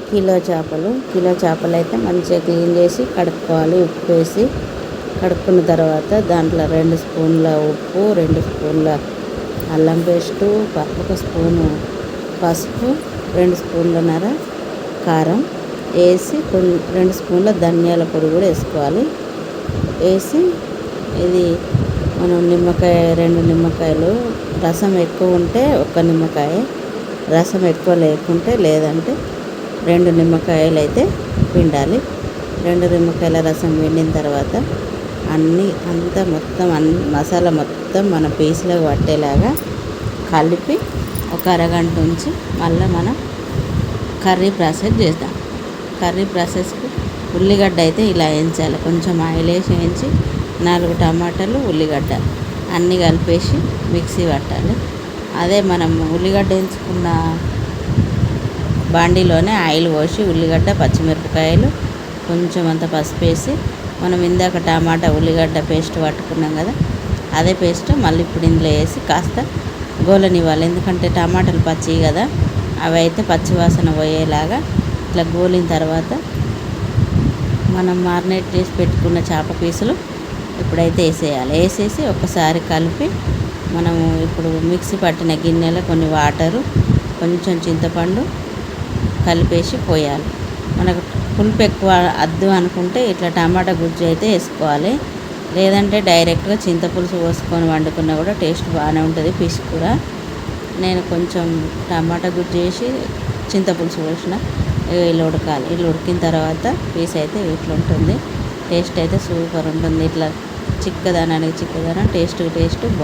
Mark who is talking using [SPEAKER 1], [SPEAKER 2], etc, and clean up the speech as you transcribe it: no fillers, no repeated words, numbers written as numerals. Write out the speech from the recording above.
[SPEAKER 1] Kilo చేపలు అయితే మంచిగా క్లీన్ చేసి కడుక్కోవాలి. ఉప్పు వేసి కడుక్కున్న తర్వాత దాంట్లో 2 స్పూన్ల ఉప్పు, 2 స్పూన్ల అల్లం పేస్టు, 1 స్పూను పసుపు, 2 స్పూన్లన్నర కారం వేసి 2 స్పూన్ల ధనియాల పొడి కూడా వేసుకోవాలి. వేసి ఇది మనం 2 నిమ్మకాయలు రసం ఎక్కువ ఉంటే 1 నిమ్మకాయ, రసం ఎక్కువ లేకుంటే లేదంటే 2 నిమ్మకాయలు అయితే పిండాలి. 2 నిమ్మకాయల రసం పిండిన తర్వాత మొత్తం మసాలా మొత్తం మన పీసులకు పట్టేలాగా కలిపి ఒక అరగంట ఉంచి మళ్ళీ మనం కర్రీ ప్రాసెస్ చేద్దాం. కర్రీ ప్రాసెస్కి ఉల్లిగడ్డ అయితే ఇలా వేయించాలి. కొంచెం ఆయిల్ వేయించి 4 టమాటాలు, ఉల్లిగడ్డ అన్నీ కలిపేసి మిక్సీ పట్టాలి. అదే మనం ఉల్లిగడ్డ వేయించుకున్న బాండీలోనే ఆయిల్ పోసి ఉల్లిగడ్డ, పచ్చిమిరపకాయలు, కొంచెం అంత పసుపు వేసి మనం ఇందాక టమాటా ఉల్లిగడ్డ పేస్ట్ పట్టుకున్నాం కదా, అదే పేస్ట్ మళ్ళీ ఇప్పుడు ఇందులో వేసి కాస్త గోలనివ్వాలి. ఎందుకంటే టమాటాలు పచ్చివి కదా, అవి అయితే పచ్చివాసన పోయేలాగా ఇట్లా గోలిన తర్వాత మనం మారినేట్ చేసి పెట్టుకున్న చేప పీసులు ఇప్పుడైతే వేసేయాలి. వేసేసి ఒకసారి కలిపి మనము ఇప్పుడు మిక్సీ పట్టిన గిన్నెలో కొన్ని వాటరు, కొంచెం చింతపండు కలిపేసి పోయాలి. మనకు పులుపు ఎక్కువ వద్దు అనుకుంటే ఇట్లా టమాటా గుజ్జు అయితే వేసుకోవాలి. లేదంటే డైరెక్ట్గా చింతపులుసు పోసుకొని వండుకున్నా కూడా టేస్ట్ బాగానే ఉంటుంది. ఫిష్ కూడా నేను కొంచెం టమాటా గుజ్జు వేసి చింతపులుసు పోసిన ఇలా ఉడకాలి. ఇలా ఉడికిన తర్వాత పీస్ అయితే ఇట్లా ఉంటుంది. టేస్ట్ అయితే సూపర్ ఉంటుంది. ఇట్లా చిక్కదనానికి చిక్కదనం, టేస్ట్ బాగుంటుంది.